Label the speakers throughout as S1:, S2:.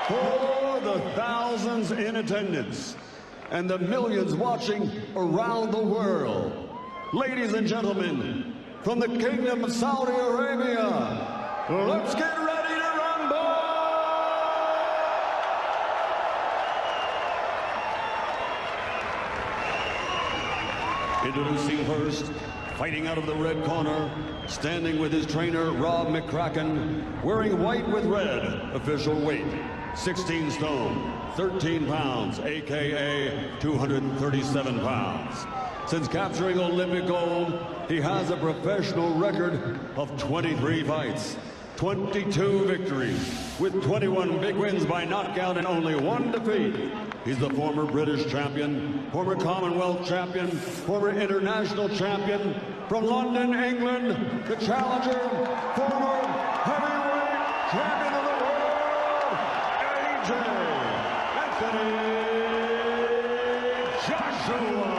S1: For the thousands in attendance and the millions watching around the world, ladies and gentlemen, from the Kingdom of Saudi Arabia, let's get ready to rumble! Introducing first, fighting out of the red corner, standing with his trainer, Rob McCracken, wearing white with red, official weight, 16 stone, 13 pounds, aka 237 pounds. Since capturing Olympic gold, he has a professional record of 23 fights, 22 victories, with 21 big wins by knockout and only 1 defeat. He's the former British champion, former Commonwealth champion, former international champion, from London, England, the challenger, former heavyweight champion of the world, AJ Anthony Joshua.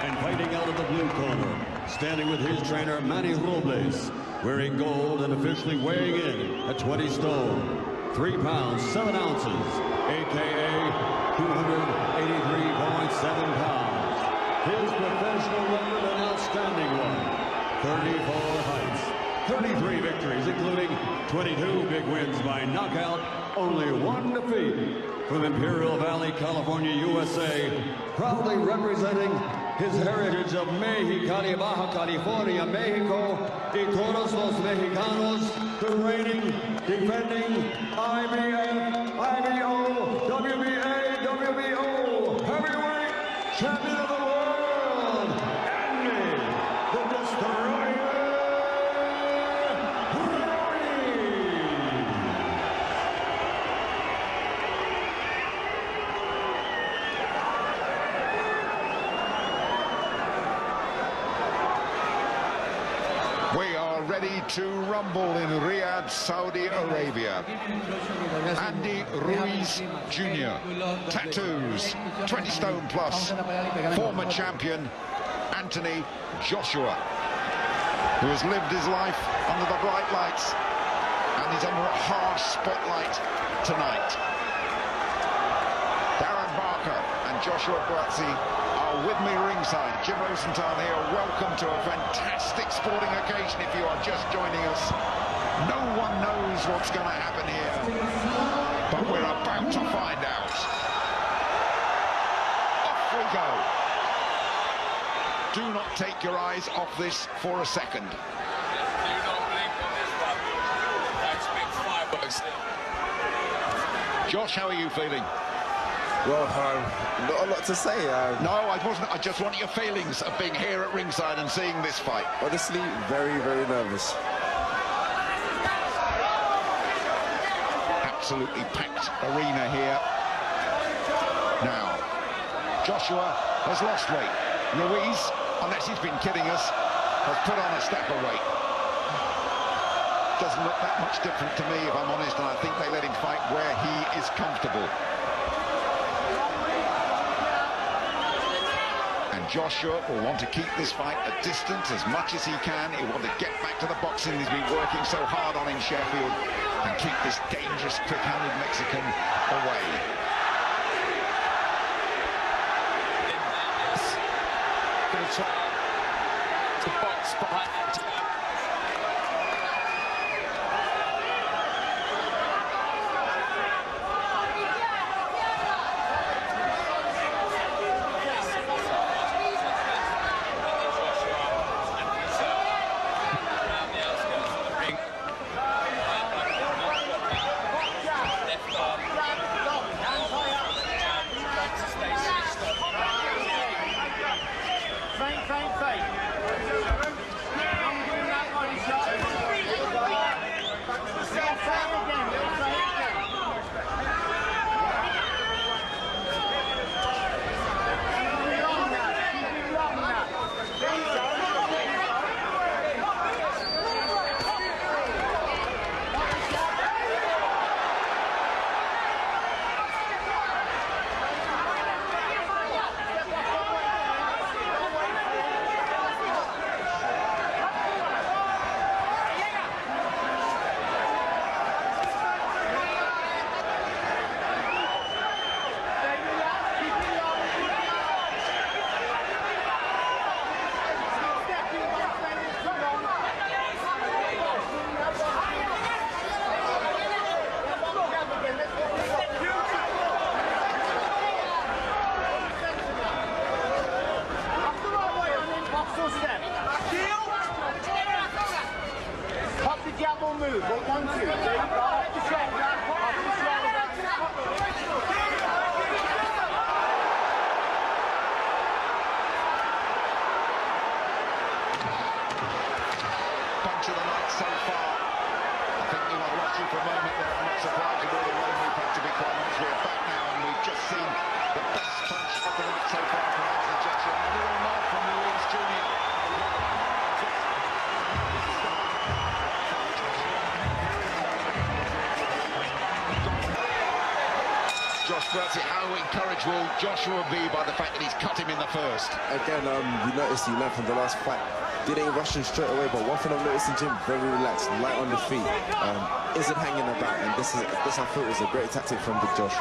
S1: And fighting out of the blue corner, standing with his trainer, Manny Robles, wearing gold and officially weighing in at 20 stone, 3 pounds, 7 ounces, aka 283.7 pounds. His professional record, an outstanding one. 34 fights, 33 victories, including 22 big wins by knockout, only 1 defeat. From Imperial Valley, California, USA, proudly representing his heritage of Mexicali, Baja California, Mexico, y todos los mexicanos, the reigning, defending IBF, IBO, WBA, WBO, heavyweight champion of the world, Andy the Destroyer Ruiz.
S2: We are ready to rumble in Riyadh, Saudi Arabia. Andy Ruiz Jr., tattoos, 20 stone plus, former champion Anthony Joshua, who has lived his life under the bright lights and is under a harsh spotlight tonight. Darren Barker and Joshua Buatsi are with me ringside. Jim Rosenthal here. Welcome to a fantastic sporting occasion if you are just joining us. No one knows what's going to happen here, but we're about to find out. Off we go. Do not take your eyes off this for a second. Josh, how are you feeling?
S3: Well, not a lot to say.
S2: No, I wasn't. I just want your feelings of being here at ringside and seeing this fight.
S3: Honestly, very, very nervous.
S2: Absolutely packed arena here. Now, Joshua has lost weight. Ruiz, unless he's been kidding us, has put on a step of weight. Doesn't look that much different to me, if I'm honest, and I think they let him fight where he is comfortable. And Joshua will want to keep this fight at distance as much as he can. He'll want to get back to the boxing he's been working so hard on in Sheffield and keep this dangerous, quick-handed Mexican away. Going to try to box behind. so far. I think we might have lost you for a moment there. I'm not surprised with all the rain we've had, to be quite honest. We're back now, and we've just seen the best punch of the night so far from Anthony Joshua. A little nod from Ruiz Jr. Joshua, how encouraged will Joshua be by the fact that he's cut him in the first?
S3: Again, you noticed he learned from the last fight. Didn't rush him straight away, but one thing I've noticed in Jim, very relaxed, light on the feet, isn't hanging about, and this I thought was a great tactic from Big Josh.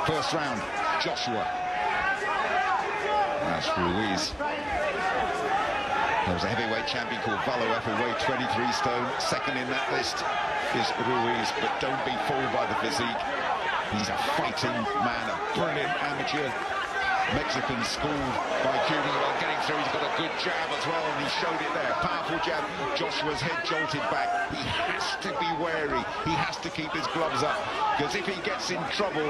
S2: First round, Joshua. That's Ruiz. There was a heavyweight champion called Valoev who weighed 23 stone. Second in that list is Ruiz, but don't be fooled by the physique. He's a fighting man, a brilliant amateur. Mexican schooled by Cuba while getting through. He's got a good jab as well, and he showed it there. Powerful jab. Joshua's head jolted back. He has to be wary. He has to keep his gloves up, because if he gets in trouble,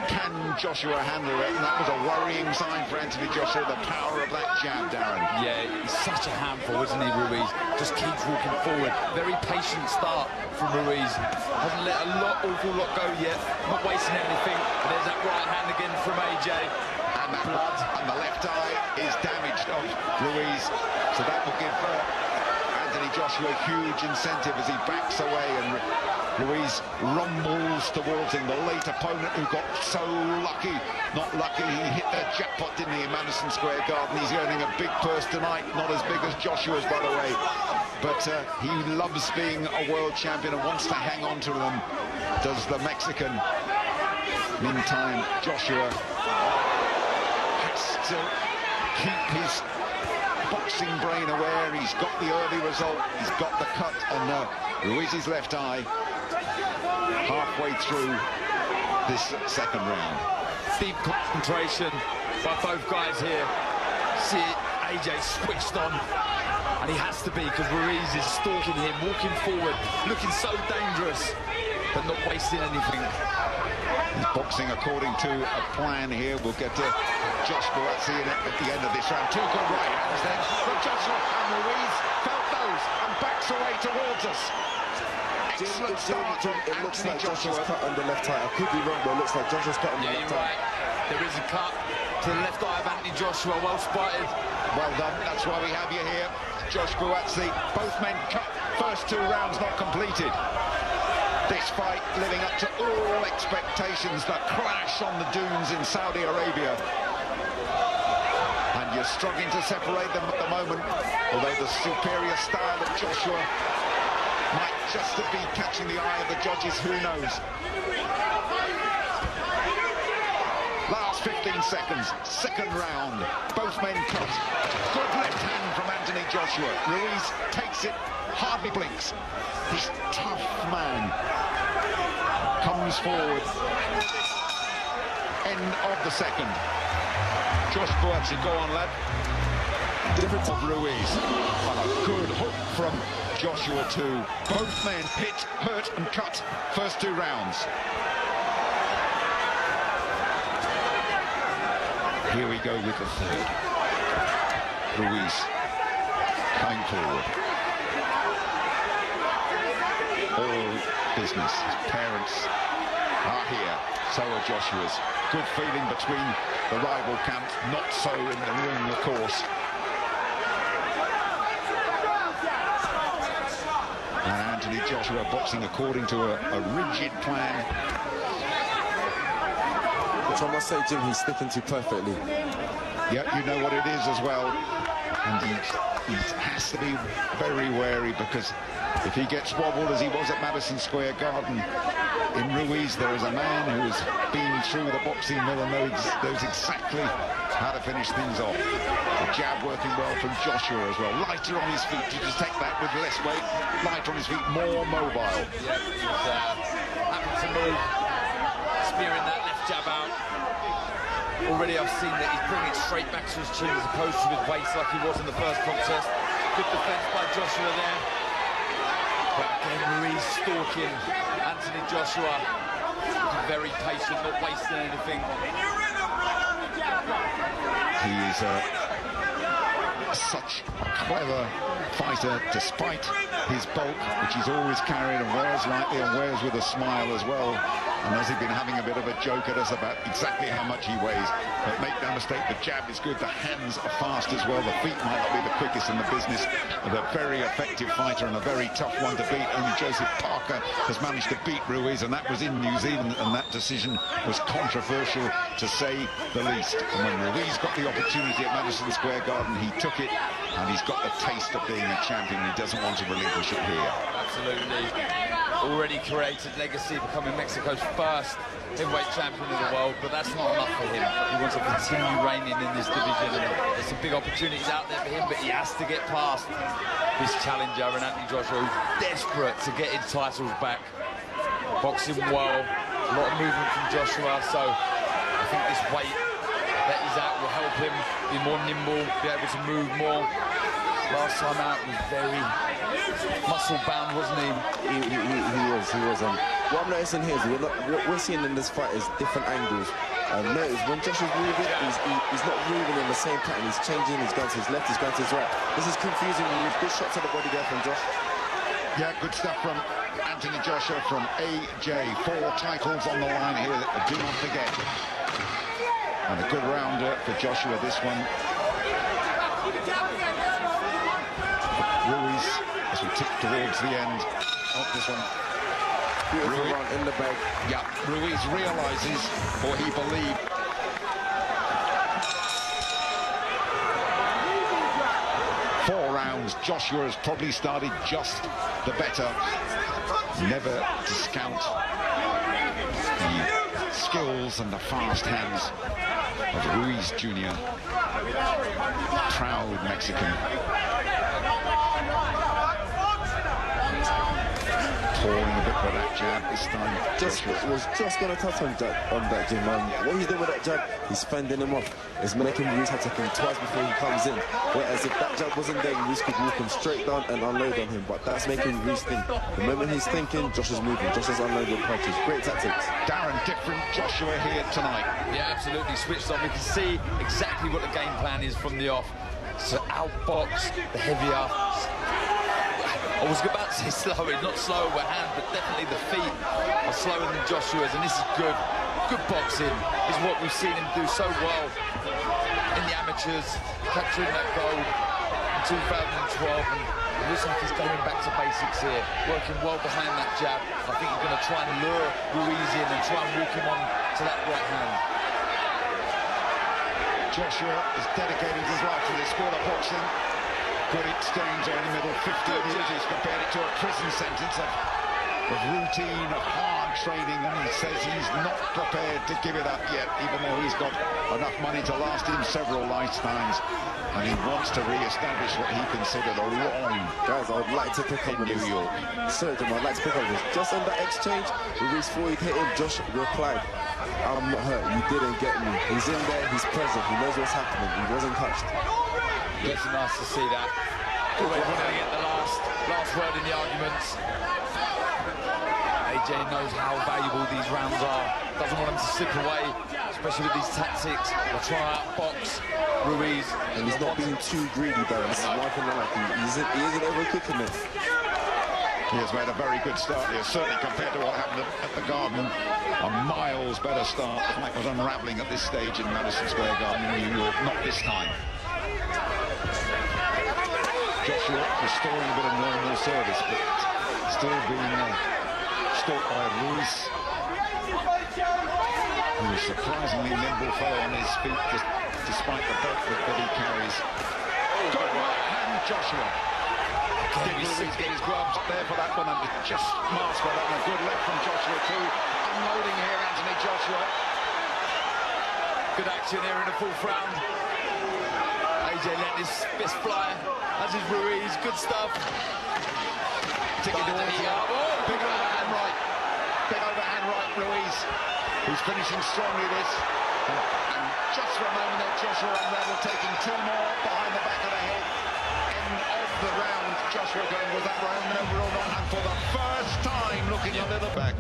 S2: can Joshua handle it? And that was a worrying sign for Anthony Joshua, the power of that jab, Darren.
S4: Yeah, he's such a handful, isn't he, Ruiz? Just keeps walking forward. Very patient start from Ruiz. Hasn't let awful lot go yet. Not wasting anything. There's that right hand again from AJ.
S2: And that blood, and the left eye is damaged of Ruiz. So that will give Anthony Joshua a huge incentive as he backs away, and Ruiz rumbles towards him, the late opponent who got so lucky. Not lucky, he hit the jackpot, didn't he, in Madison Square Garden. He's earning a big purse tonight, not as big as Joshua's, by the way. But he loves being a world champion and wants to hang on to them, does the Mexican. Meantime, Joshua has to keep his boxing brain aware. He's got the early result, he's got the cut on Ruiz's left eye halfway through this second round.
S4: Deep concentration by both guys here. See AJ switched on, and he has to be, because Ruiz is stalking him, walking forward, looking so dangerous, but not wasting anything.
S2: He's boxing according to a plan here. We'll get to Josh Buatsi at the end of this round. Two good right hands then from Joshua, and Ruiz felt those and backs away towards us. Excellent start from
S3: It looks
S2: Anthony
S3: like
S2: Joshua.
S3: Joshua's cut on the left eye. I could be wrong, but it looks like Joshua's cut on the
S4: Yeah,
S3: left
S4: you're
S3: eye.
S4: right. There is a cut to the left eye of Anthony Joshua. Well spotted.
S2: Well done. That's why we have you here, Josh Buatsi. Both men cut. First two rounds not completed. This fight living up to all expectations. The clash on the dunes in Saudi Arabia. And you're struggling to separate them at the moment, although the superior style of Joshua might just be catching the eye of the judges, who knows. Last 15 seconds, second round, both men cut. Good left hand from Anthony Joshua. Ruiz takes it, hardly blinks. This tough man comes forward. End of the second. Josh Buatsi, go on, lad. Different of Ruiz. And a good hook from Joshua too. Both men hit, hurt and cut first two rounds. Here we go with the third. Ruiz coming forward. All business. His parents are here. So are Joshua's. Good feeling between the rival camps. Not so in the ring, of course. And Anthony Joshua boxing according to a rigid plan.
S3: Which I must say, Jim, he's sticking to perfectly.
S2: Yeah, you know what it is as well. And he has to be very wary, because if he gets wobbled as he was at Madison Square Garden, in Ruiz there is a man who has been through the boxing mill and knows exactly how to finish things off. The jab working well from Joshua as well. Lighter on his feet to detect that with less weight. Lighter on his feet, more mobile.
S4: Yeah, happy to move, spearing that left jab out. Already I've seen that he's bringing it straight back to his chin as opposed to his waist like he was in the first contest. Good defense by Joshua there. But again, Ruiz stalking Anthony Joshua. Very patient, not wasting anything.
S2: He is such a clever fighter, despite his bulk, which he's always carried and wears lightly and wears with a smile as well. And has he been having a bit of a joke at us about exactly how much he weighs? But make no mistake, the jab is good, the hands are fast as well, the feet might not be the quickest in the business, but a very effective fighter and a very tough one to beat. Only Joseph Parker has managed to beat Ruiz, and that was in New Zealand, and that decision was controversial, to say the least. And when Ruiz got the opportunity at Madison Square Garden, he took it, and he's got the taste of being a champion. He doesn't want to relinquish it here.
S4: Absolutely. Already created legacy, becoming Mexico's first heavyweight champion of the world, but that's not enough for him. He wants to continue reigning in this division, and there's some big opportunities out there for him, but he has to get past this challenger, and Anthony Joshua, who's desperate to get his titles back. Boxing well, a lot of movement from Joshua, so I think this weight that he's at will help him be more nimble, be able to move more. Last time out was very muscle-bound, wasn't he?
S3: He was. What I'm noticing here is what we're seeing in this fight is different angles. Notice when Joshua's moving, he's not moving in the same pattern. He's changing, he's going to his left, he's going to his right. This is confusing. Good shot to the body there from Josh.
S2: Yeah, good stuff from Anthony Joshua, from AJ. 4 titles on the line here, do not forget. And a good rounder for Joshua, this one. Ruiz, as we tick towards the end of this one.
S3: Beautiful run in the bag.
S2: Yeah, Ruiz realizes, or he believed. Four rounds, Joshua has probably started just the better. Never discount the skills and the fast hands of Ruiz Jr. Proud Mexican. Pouring a bit for that jab this time.
S3: Was just going to touch on that, Jim. What he's doing with that jab, he's fending him off. It's making Ruiz have to think twice before he comes in. Whereas if that jab wasn't there, Ruiz could walk him straight down and unload on him. But that's making Ruiz think. The moment he's thinking, Josh is moving. Josh is unloading punches. Great tactics.
S2: Darren, different Joshua here tonight.
S4: Yeah, absolutely switched on. We can see exactly what the game plan is from the off. So outbox the heavier. I was about to say slower, not slower with hand, but definitely the feet are slower than Joshua's, and this is good. Good boxing is what we've seen him do so well in the amateurs, capturing that gold in 2012, and it looks like he's going back to basics here, working well behind that jab. I think he's going to try and lure Ruiz in and try and walk him on to that right hand.
S2: Joshua is dedicating his life to this sport of boxing. Good exchange there in the middle, 15 years. He's compared it to a prison sentence of routine, of hard training, and he says he's not prepared to give it up yet, even though he's got enough money to last him several lifetimes, and he wants to re-establish what he considered a wrong.
S3: Guys, I would like to pick up
S2: in New York.
S3: Sorry, Jim, I'd like to pick up this. Just on that exchange, Ruiz thought he'd hit him. Josh replied, "I'm not hurt, you didn't get me." He's in there, he's present, he knows what's happening, he wasn't touched.
S4: It's nice to see that. Always wanting to get the last word in the arguments. AJ knows how valuable these rounds are. Doesn't want them to slip away, especially with these tactics. They'll try out box Ruiz.
S3: And he's not being too greedy, though. This is one thing I like. He isn't overcooking it.
S2: He has made a very good start here, certainly compared to what happened at the Garden. A miles better start. The fight was unravelling at this stage in Madison Square Garden in New York. Not this time. Joshua restoring a bit of normal service, but still being stalked by Ruiz, who is surprisingly nimble fellow on his feet, despite the bulk that he carries. Good right hand, Joshua. Did Ruiz get his gloves there for that one, and just masked by that one. A good left from Joshua too. Unloading here, Anthony Joshua.
S4: Good action here in the fourth round. AJ let his fist fly, as is Ruiz. Good stuff.
S2: Ticking towards the arm. Oh, big overhand right. Big overhand right, Ruiz, who's finishing strongly this. And just for a moment there, Joshua unraveled, taking 2 more behind the back of the head. End of the round. Joshua going, was that round over or not? And for the first time, looking a little back.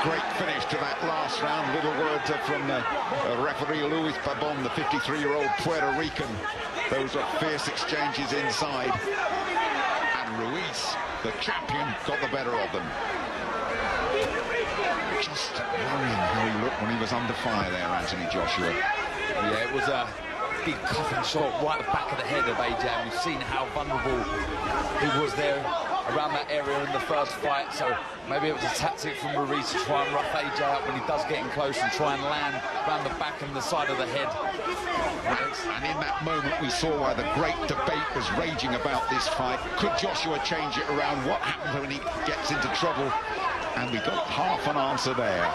S2: Great finish to that last round. Little word from referee Luis Pabon, the 53-year-old Puerto Rican. Those are fierce exchanges inside. And Ruiz, the champion, got the better of them. Just worrying how he looked when he was under fire there, Anthony Joshua.
S4: Yeah, it was a big coffin shot right at the back of the head of AJ. We've seen how vulnerable he was there around that area in the first fight, so maybe it was a tactic from Ruiz to try and rough AJ up when he does get in close and try and land around the back and the side of the head.
S2: And in that moment we saw why the great debate was raging about this fight. Could Joshua change it around? What happens when he gets into trouble? And we got half an answer there.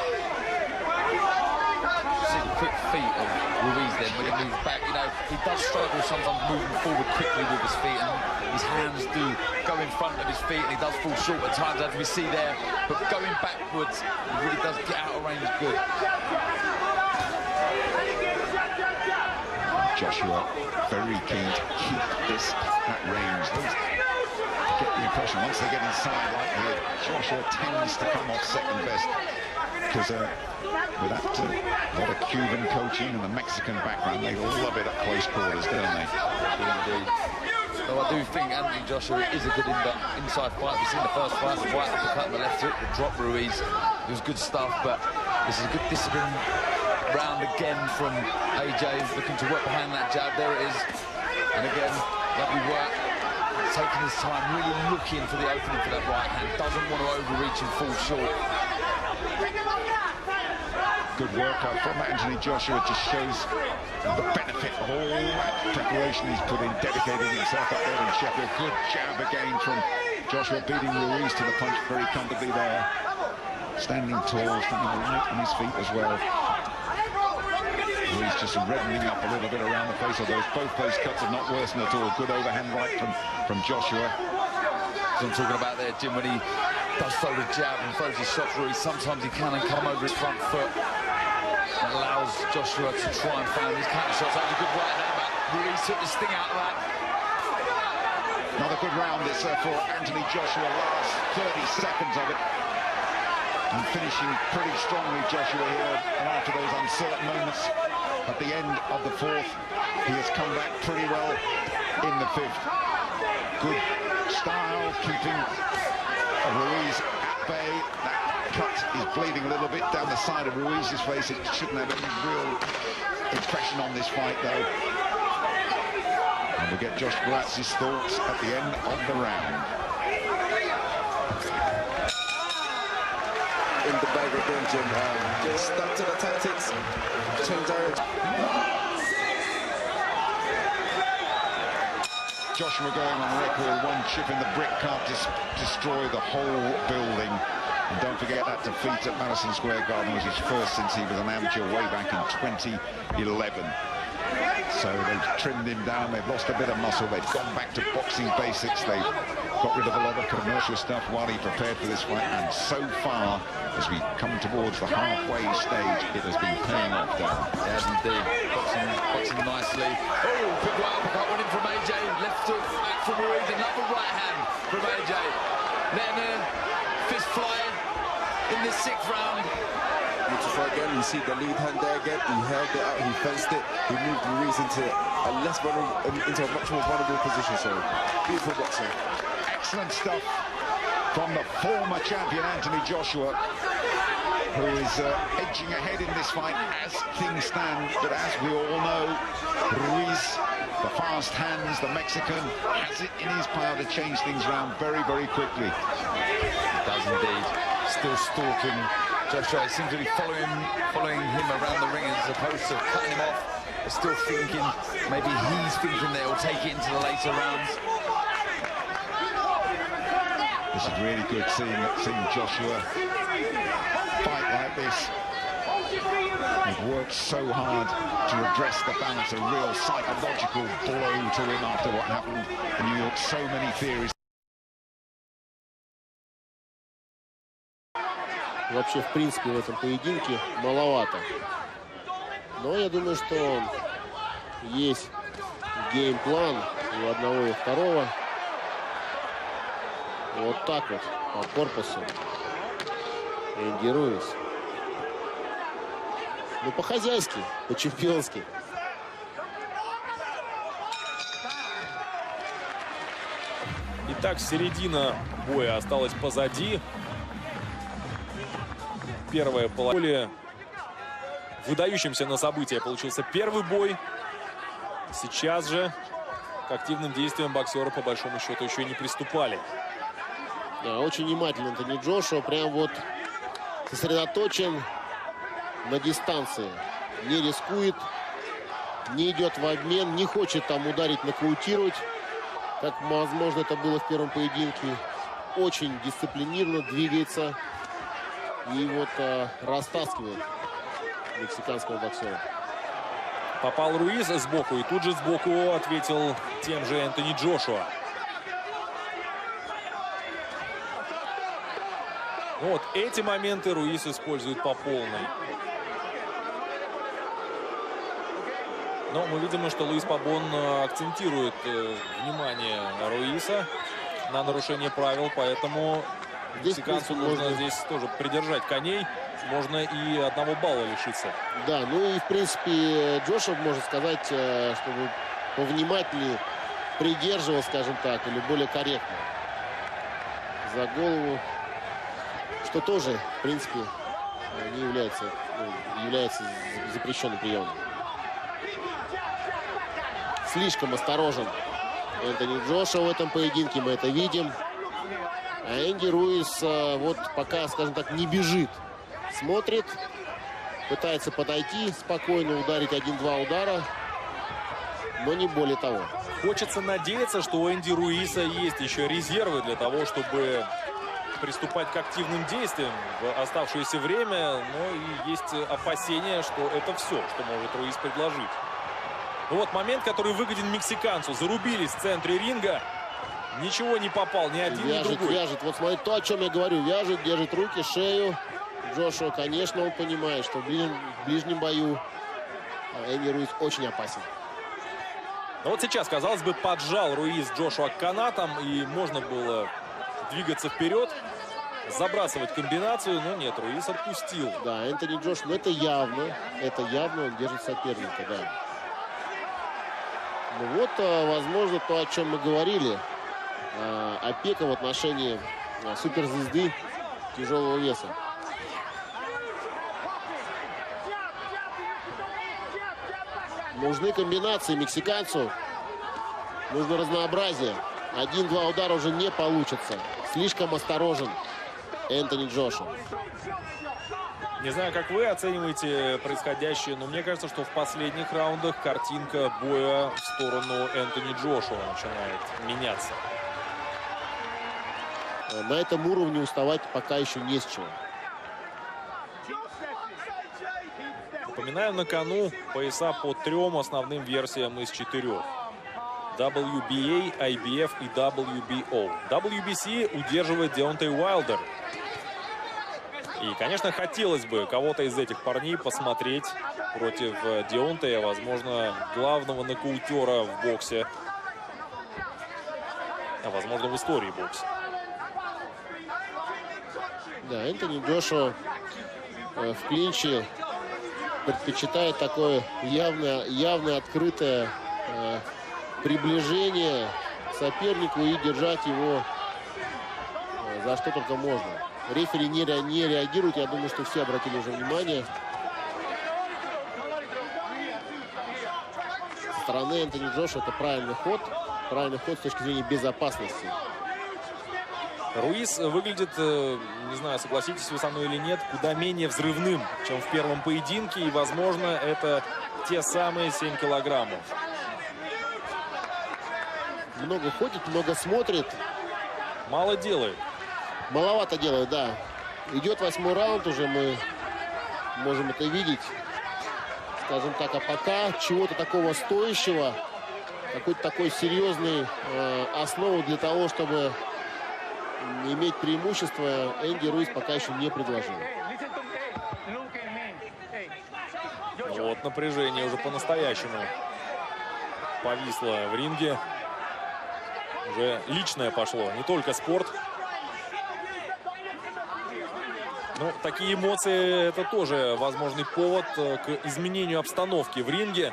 S4: See the quick feet of Ruiz then when he moves back. You know, he does struggle sometimes moving forward quickly with his feet, and his hands do go in front of his feet, and he does fall short at times, as we see there. But going backwards, he really does get out of range good.
S2: Joshua very keen to keep this at range. Get the impression once they get inside like here, Joshua tends to come off second best, because with that lot of Cuban coaching and the Mexican background, they love it at close quarters, don't they?
S4: Indeed. Though I do think Anthony Joshua is a good inside fight. We've seen the first fight, the right uppercut and the left hook, the drop Ruiz. It was good stuff, but this is a good discipline round again from AJ, looking to work behind that jab. There it is. And again, lovely work. Taking his time, really looking for the opening for that right hand. Doesn't want to overreach and fall short.
S2: Good work from Anthony Joshua. Just shows the benefit of all that preparation he's put in, dedicating himself up there in Sheffield. Good jab again from Joshua, beating Ruiz to the punch very comfortably there. Standing tall, standing light on his feet as well. Ruiz just reddening up a little bit around the face, although both those cuts are not worsened at all. Good overhand right from Joshua.
S4: As I'm talking about there, Jim, when he does throw the jab and throws his shots, Ruiz, sometimes he can come over his front foot. That allows Joshua to try and find his counter shots. That was a good right hand, but Ruiz took the sting out of that.
S2: Another good round this for Anthony Joshua. Last 30 seconds of it. And finishing pretty strongly, Joshua, here. And after those uncertain moments at the end of the fourth, he has come back pretty well in the fifth. Good style, keeping Ruiz at bay. That cut is bleeding a little bit down the side of Ruiz's face. It shouldn't have any real impression on this fight, though. And we'll get Josh Gratz's thoughts at the end of the round.
S3: In the bag again, Jim. Just stuck to the tactics. Change direction.
S2: Joshua going on record, one chip in the brick can't destroy the whole building. And don't forget that defeat at Madison Square Garden was his first since he was an amateur way back in 2011. So they've trimmed him down, they've lost a bit of muscle, they've gone back to boxing basics, they've got rid of a lot of commercial stuff while he prepared for this fight, and so far, as we come towards the halfway stage, it has been paying off, Darren.
S4: It has indeed. Boxing nicely. Oh, big right uppercut went in from AJ, left hook back from Ruiz, another right hand from AJ. Letting a fist fly in this sixth round.
S3: Beautiful again, you see the lead hand there again, he held it out, he fenced it, he moved Ruiz into a much more vulnerable position, so beautiful boxing.
S2: Excellent stuff from the former champion Anthony Joshua, who is edging ahead in this fight as things stand, but as we all know, Ruiz, the fast hands, the Mexican, has it in his power to change things around very, very quickly.
S4: He does indeed. Still stalking Joshua. He seems to be following him around the ring as opposed to cutting him off. But still thinking, maybe he's thinking they'll take it into the later rounds.
S2: This is really good, seeing Joshua fight like this. He's worked so hard to redress the balance, a real psychological blow to him after what happened in New York. So many theories.
S5: Вообще, в принципе, в этом поединке маловато. Но я думаю, что есть геймплан и у одного, и у второго. Вот так вот, по корпусу. Энди Руиз. Ну, по-хозяйски, по-чемпионски.
S6: Итак, середина боя осталась позади. Первое поле. Выдающимся на события получился первый бой. Сейчас же к активным действиям боксеры по большому счету еще и не приступали.
S5: Да, очень внимательно Энтони Джошуа. Прям вот сосредоточен на дистанции. Не рискует, не идет в обмен, не хочет там ударить, нокаутировать, как, возможно, это было в первом поединке. Очень дисциплинированно двигается и вот растаскивает мексиканского боксера.
S6: Попал Руиз сбоку, и тут же сбоку ответил тем же Энтони Джошуа. Ну вот эти моменты Руиз использует по полной. Но мы видим, что Луис Пабон акцентирует внимание Руиса на нарушение правил, поэтому мексиканцу нужно здесь тоже придержать коней. Можно и 1 балла лишиться.
S5: Да, ну и в принципе Джошуа, можно сказать, чтобы повнимательнее придерживал, скажем так, или более корректно за голову, что тоже, в принципе, не является запрещенным приемом. Слишком осторожен Энтони Джошуа в этом поединке, мы это видим. А Энди Руиз вот пока, скажем так, не бежит. Смотрит, пытается подойти спокойно, ударить 1-2 удара, но не более того.
S6: Хочется надеяться, что у Энди Руиза есть еще резервы для того, чтобы приступать к активным действиям в оставшееся время, но и есть опасения, что это все, что может Руиз предложить. Ну вот момент, который выгоден мексиканцу. Зарубились в центре ринга. Ничего не попал, ни один, ни другой.
S5: Вяжет. Вот смотрите, то, о чем я говорю. Вяжет, держит руки, шею. Джошуа, конечно, он понимает, что в ближнем бою Энди Руиз очень опасен.
S6: Но вот сейчас, казалось бы, поджал Руиз Джошуа к канатам, и можно было двигаться вперед, забрасывать комбинацию, но нет, Руиз отпустил.
S5: Да, Энтони Джошуа, это явно он держит соперника, да. Ну вот, возможно, то, о чем мы говорили, опека в отношении суперзвезды тяжелого веса. Нужны комбинации мексиканцу, нужно разнообразие. 1-2 удара уже не получится. Слишком осторожен Энтони Джошуа.
S6: Не знаю, как вы оцениваете происходящее, но мне кажется, что в последних раундах картинка боя в сторону Энтони Джошуа начинает меняться.
S5: На этом уровне уставать пока еще не с чего.
S6: Напоминаю, на кону пояса по 3 основным версиям из 4. WBA, IBF и WBO. WBC удерживает Деонтей Уайлдер. И, конечно, хотелось бы кого-то из этих парней посмотреть против Деонтея, возможно, главного нокаутера в боксе, а возможно, в истории бокса.
S5: Да, Энтони Джошуа в клинче предпочитает такое явное открытое приближение к сопернику и держать его за что только можно. Рефери не реагирует, я думаю, что все обратили уже внимание. Со стороны Энтони Джошуа это правильный ход с точки зрения безопасности.
S6: Руиз выглядит, не знаю, согласитесь вы со мной или нет, куда менее взрывным, чем в первом поединке. И, возможно, это те самые 7 килограммов.
S5: Много ходит, много смотрит.
S6: Мало делает.
S5: Маловато делает, да. Идет 8-й раунд уже, мы можем это видеть. Скажем так, а пока чего-то такого стоящего, какой-то такой серьезной основы для того, чтобы иметь преимущество, Энди Руиз пока еще не предложил.
S6: Вот напряжение уже по-настоящему повисло в ринге. Уже личное пошло, не только спорт. Ну, такие эмоции — это тоже возможный повод к изменению обстановки в ринге.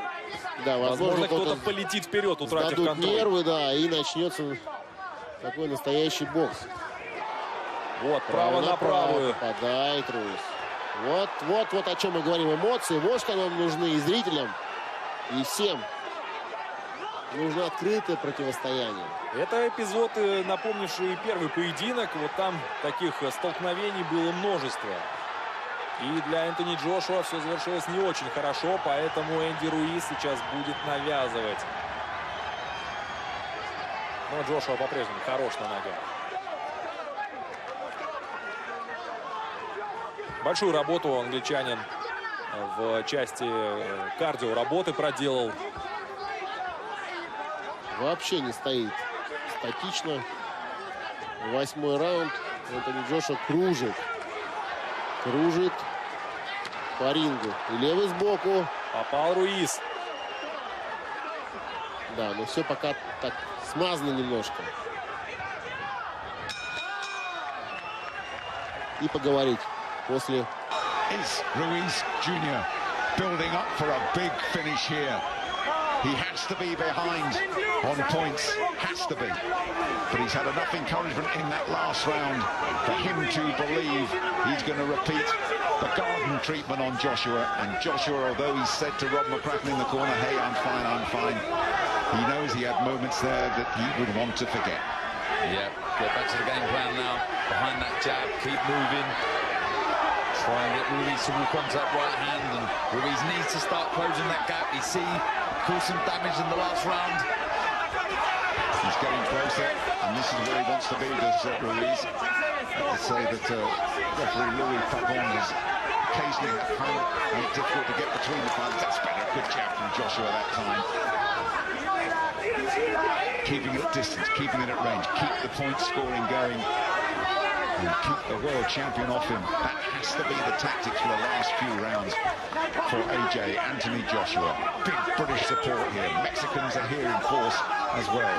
S5: Да,
S6: возможно, кто-то полетит вперед, утратив контроль.
S5: Нервы, да, и начнется такой настоящий бокс.
S6: Вот, право на правую.
S5: Попадает Руиз. Вот о чем мы говорим. Эмоции, вот что нам нужны и зрителям, и всем. Нужно открытое противостояние.
S6: Это эпизод, напомнивший первый поединок. Вот там таких столкновений было множество. И для Энтони Джошуа все завершилось не очень хорошо, поэтому Энди Руиз сейчас будет навязывать. Но Джошуа по-прежнему хорош на ногах. Большую работу англичанин в части кардио работы проделал.
S5: Вообще не стоит статично. 8-й раунд. Энтони Джошуа кружит. Кружит по рингу. И левый сбоку.
S6: Попал Руиз.
S5: Да, но все пока так смазано немножко. И поговорить после.
S2: Is Ruiz Jr. building up for a big finish here. He has to be behind on points, has to be. But he's had enough encouragement in that last round for him to believe he's going to repeat the garden treatment on Joshua. And Joshua, although he said to Rob McCracken in the corner, hey, I'm fine, he knows he had moments there that he would want to forget.
S4: Yeah, get back to the game plan now. Behind that jab, keep moving. Try and get Ruiz to walk onto that right hand, and Ruiz needs to start closing that gap. You see, caused some damage in the last round.
S2: He's getting closer, and this is where he wants to be, does Ruiz. I have to say that referee Louis Pavon has occasionally found it difficult to get between the fighters. That's been a good jab from Joshua that time. Keeping it at distance, keeping it at range, keep the point scoring going. And keep the world champion off him. That has to be the tactics for the last few rounds for AJ, Anthony Joshua. Big British support here. Mexicans are here in force as well.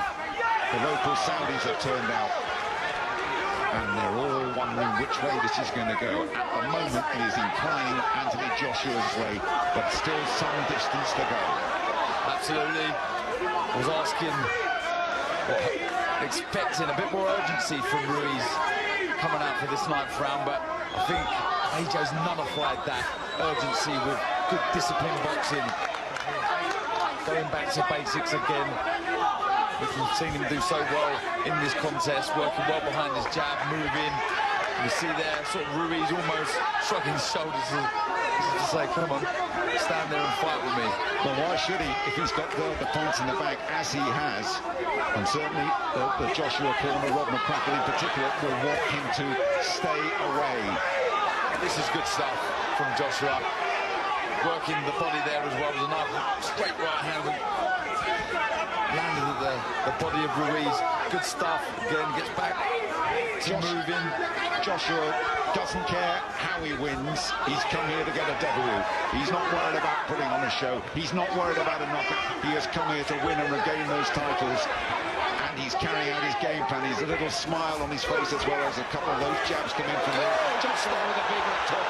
S2: The local Saudis have turned out. And they're all wondering which way this is going to go. At the moment, it is inclining Anthony Joshua's way, but still some distance to go.
S4: Absolutely. I was asking, expecting a bit more urgency from Ruiz coming out for this 9th round, but I think AJ's nullified that urgency with good disciplined boxing. Going back to basics again, which we've seen him do so well in this contest, working well behind his jab, moving. You see there, sort of Ruiz almost shrugging his shoulders to say, come on, stand there and fight with me.
S2: Well, why should he if he's got the points in the bag as he has? And certainly the Joshua corner, Rob McCracken in particular, will want him to stay away.
S4: This is good stuff from Joshua. Working the body there as well. With a nice straight right hand. Landed at the body of Ruiz. Good stuff. Again, gets back to moving.
S2: Joshua doesn't care how he wins. He's come here to get a W. He's not worried about putting on a show. He's not worried about a knockout. He has come here to win and regain those titles. And he's carrying out his game plan. He's a little smile on his face as well as a couple of those jabs come in from there. Joshua with a big left hook.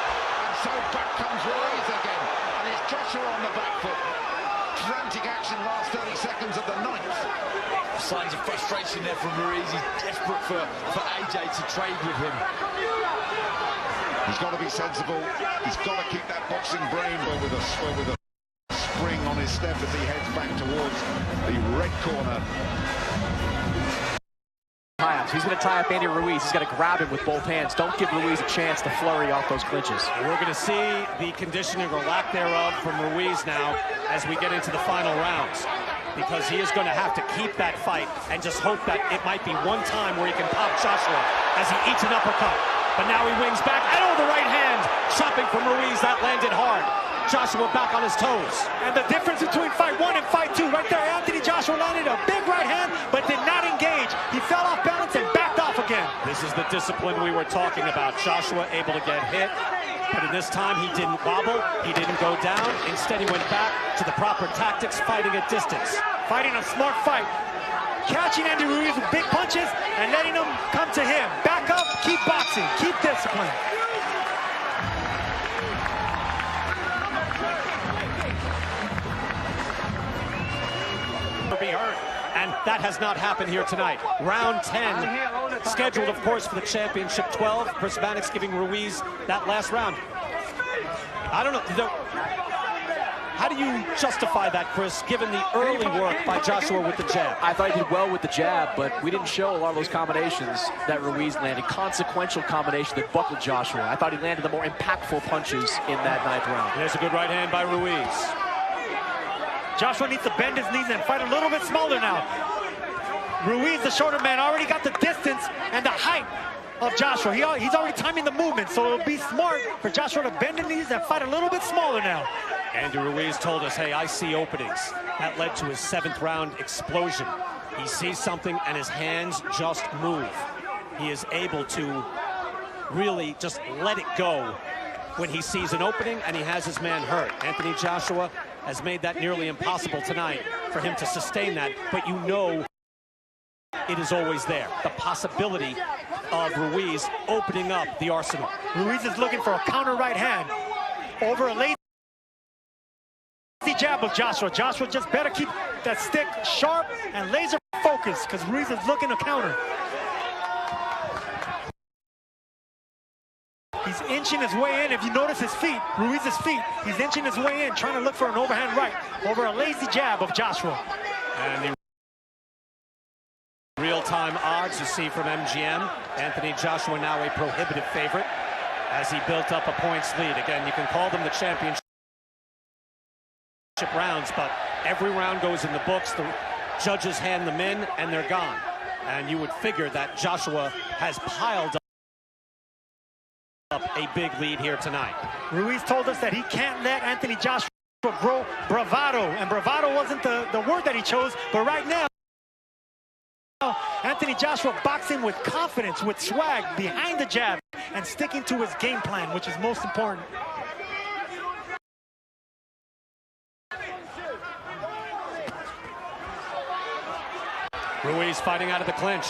S2: And so back comes Ruiz again. And it's Joshua on the back foot. Frantic action last 30 seconds of the 9th.
S4: Signs of frustration there from Ruiz. He's desperate for AJ to trade with him.
S2: He's got to be sensible. He's got to keep that boxing brain with a spring on his step as he heads back towards the red corner.
S7: He's going to tie up Andy Ruiz. He's got to grab him with both hands. Don't give Ruiz a chance to flurry off those clinches.
S8: We're going to see the conditioning or lack thereof from Ruiz now as we get into the final rounds, because he is going to have to keep that fight and just hope that it might be one time where he can pop Joshua as he eats an uppercut. But now he wings back. Oh, the right hand chopping from Ruiz. That landed hard. Joshua back on his toes. And the difference between fight 1 and fight 2, right there, Anthony Joshua landed a big right hand, but did not engage. He fell off balance and backed off again. This is the discipline we were talking about. Joshua able to get hit, but in this time he didn't wobble, he didn't go down. Instead, he went back to the proper tactics, fighting at distance. Fighting a smart fight. Catching Andy Ruiz with big punches and letting him come to him. Back up, keep boxing, keep discipline. And that has not happened here tonight. Round 10, scheduled, of course, for the championship 12. Chris Mannix giving Ruiz that last round. I don't know. How do you justify that, Chris, given the early work by Joshua with the jab?
S7: I thought he did well with the jab, but we didn't show a lot of those combinations that Ruiz landed. Consequential combination that buckled Joshua. I thought he landed the more impactful punches in that 9th round.
S8: There's a good right hand by Ruiz.
S9: Joshua needs to bend his knees and fight a little bit smaller now. Ruiz, the shorter man, already got the distance and the height of Joshua. He's already timing the movement, so it'll be smart for Joshua to bend his knees and fight a little bit smaller now.
S8: Andy Ruiz told us, hey, I see openings. That led to his 7th round explosion. He sees something and his hands just move. He is able to really just let it go when he sees an opening and he has his man hurt. Anthony Joshua has made that nearly impossible tonight for him to sustain that, but you know it is always there. The possibility of Ruiz opening up the arsenal.
S9: Ruiz is looking for a counter right hand over a lazy jab of Joshua. Joshua just better keep that stick sharp and laser focused because Ruiz is looking to counter. He's inching his way in. If you notice his feet, Ruiz's feet, he's inching his way in, trying to look for an overhand right over a lazy jab of Joshua.
S8: And the real-time odds you see from MGM. Anthony Joshua now a prohibitive favorite as he built up a points lead. Again, you can call them the championship rounds, but every round goes in the books. The judges hand them in and they're gone. And you would figure that Joshua has piled up a big lead here tonight.
S9: Ruiz told us that he can't let Anthony Joshua grow bravado, and bravado wasn't the word that he chose, but right now Anthony Joshua boxing with confidence, with swag, behind the jab, and sticking to his game plan, which is most important.
S8: Ruiz fighting out of the clinch.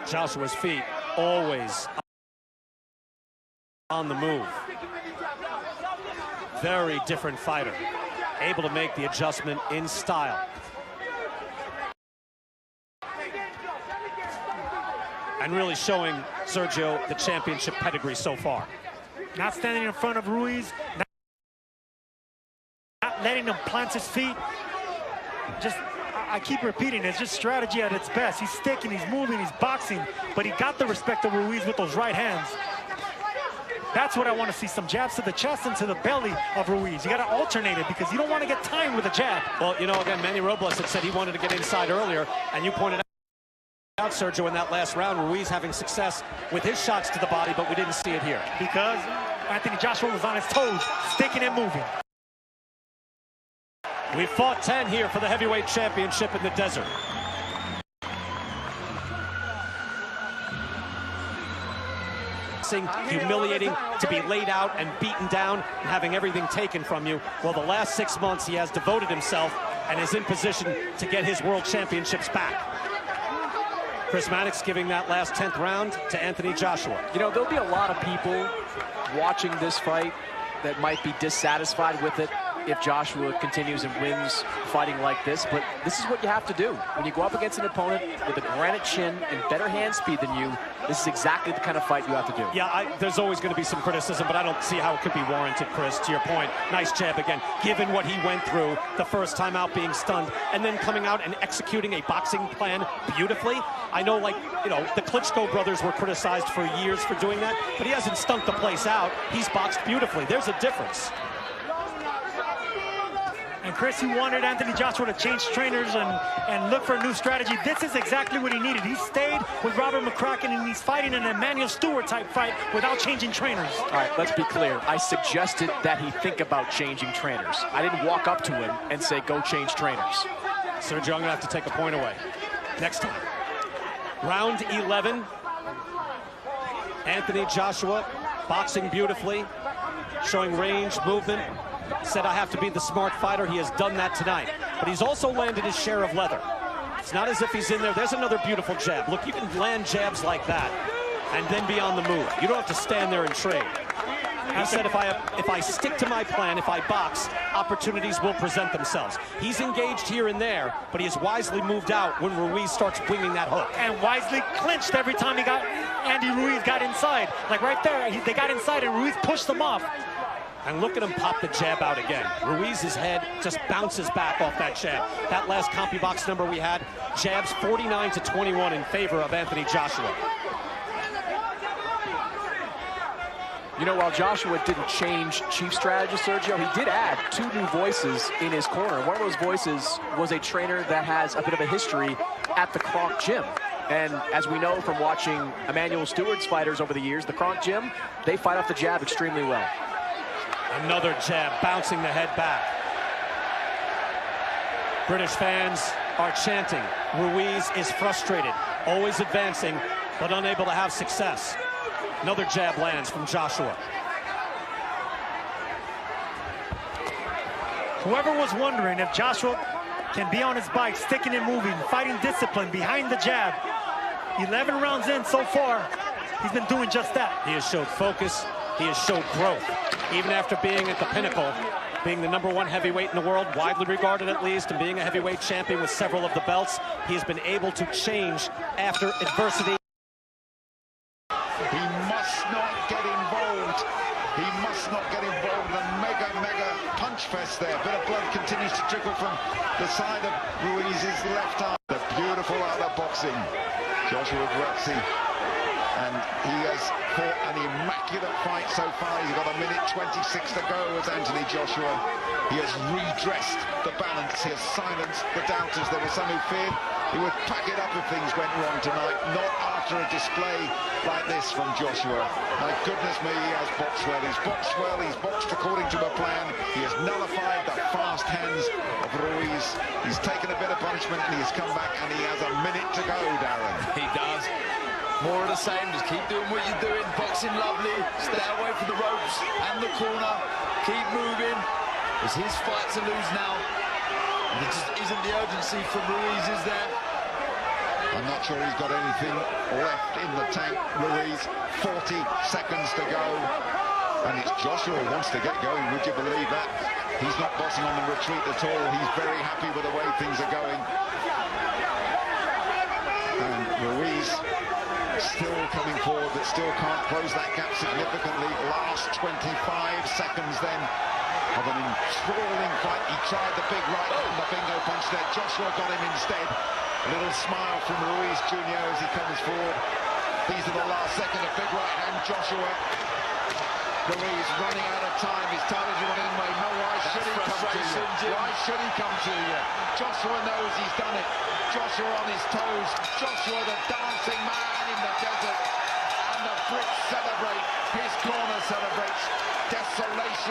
S8: Joshua's feet always on the move. Very different fighter. Able to make the adjustment in style. And really showing Sergio the championship pedigree so far.
S9: Not standing in front of Ruiz, not letting him plant his feet. Just, I keep repeating, it's just strategy at its best. He's sticking, he's moving, he's boxing, but he got the respect of Ruiz with those right hands. That's what I want to see, some jabs to the chest and to the belly of Ruiz. You got to alternate it because you don't want to get timed with a jab.
S8: Well, you know, again, Manny Robles had said he wanted to get inside earlier, and you pointed out, Sergio, in that last round, Ruiz having success with his shots to the body, but we didn't see it here.
S9: Because Anthony Joshua was on his toes, sticking and moving.
S8: We fought 10 here for the heavyweight championship in the desert. Humiliating to be laid out and beaten down and having everything taken from you. Well, the last 6 months he has devoted himself and is in position to get his world championships back. Chris Mannix giving that last 10th round to Anthony Joshua.
S7: You know, there'll be a lot of people watching this fight that might be dissatisfied with it if Joshua continues and wins fighting like this, but this is what you have to do. When you go up against an opponent with a granite chin and better hand speed than you, this is exactly the kind of fight you have to do.
S8: Yeah, there's always going to be some criticism, but I don't see how it could be warranted, Chris. To your point, nice jab again, given what he went through the first time out being stunned, and then coming out and executing a boxing plan beautifully. I know, like, you know, the Klitschko brothers were criticized for years for doing that, but he hasn't stunk the place out. He's boxed beautifully. There's a difference.
S9: And Chris, he wanted Anthony Joshua to change trainers and look for a new strategy. This is exactly what he needed. He stayed with Robert McCracken, and he's fighting an Emmanuel Stewart type fight without changing trainers.
S7: All right, let's be clear. I suggested that he think about changing trainers. I didn't walk up to him and say, go change trainers.
S8: Sergio, I'm going to have to take a point away next time. Round 11. Anthony Joshua boxing beautifully, showing range, movement. Said, I have to be the smart fighter. He has done that tonight. But he's also landed his share of leather. It's not as if he's in there. There's another beautiful jab. Look, you can land jabs like that and then be on the move. You don't have to stand there and trade. He said, if I stick to my plan, if I box, opportunities will present themselves. He's engaged here and there, but he has wisely moved out when Ruiz starts winging that hook.
S9: And wisely clinched every time Andy Ruiz got inside. Like right there, they got inside and Ruiz pushed them off.
S8: And look at him pop the jab out again. Ruiz's head just bounces back off that jab. That last CompuBox number we had, jabs 49-21 in favor of Anthony Joshua.
S7: You know, while Joshua didn't change chief strategy, Sergio, he did add 2 new voices in his corner. One of those voices was a trainer that has a bit of a history at the Kronk Gym. And as we know from watching Emmanuel Stewart's fighters over the years, the Kronk Gym, they fight off the jab extremely well.
S8: Another jab, bouncing the head back. British fans are chanting. Ruiz is frustrated, always advancing, but unable to have success. Another jab lands from Joshua.
S9: Whoever was wondering if Joshua can be on his bike, sticking and moving, fighting discipline behind the jab, 11 rounds in so far, he's been doing just that.
S8: He has showed focus. He has showed growth. Even after being at the pinnacle, being the #1 heavyweight in the world, widely regarded at least, and being a heavyweight champion with several of the belts, he has been able to change after adversity.
S2: He must not get involved. He must not get involved in a mega punch fest there. Bit of blood continues to trickle from the side of Ruiz's left arm. The beautiful art of boxing, Joshua Vs. And he has fought an immaculate fight so far. He's got 1:26 to go as Anthony Joshua. He has redressed the balance. He has silenced the doubters. There were some who feared he would pack it up if things went wrong tonight. Not after a display like this from Joshua. My goodness me, he has boxed well. He's boxed well. He's boxed according to a plan. He has nullified the fast hands of Ruiz. He's taken a bit of punishment and he's come back and he has 1 minute to go, Darren.
S4: He does. More of the same, just keep doing what you're doing. Boxing lovely, stay away from the ropes and the corner. Keep moving. It's his fight to lose now. There just isn't the urgency from Ruiz, is there?
S2: I'm not sure he's got anything left in the tank, Ruiz. 40 seconds to go. And it's Joshua who wants to get going, would you believe that? He's not boxing on the retreat at all. He's very happy with the way things are going. And Ruiz still coming forward, but still can't close that gap significantly. Last 25 seconds then of an enthralling fight. He tried the big right and the bingo punch there. Joshua got him instead. A little smile from Ruiz Jr. as he comes forward. These are the last second, a big right hand. Joshua. Ruiz running out of time. His time is running away. No, why should he come to you? Why should he come to you? Joshua knows he's done it. Joshua on his toes. Joshua the dancing man in the desert. And the Brits celebrate. His corner celebrates. Desolation.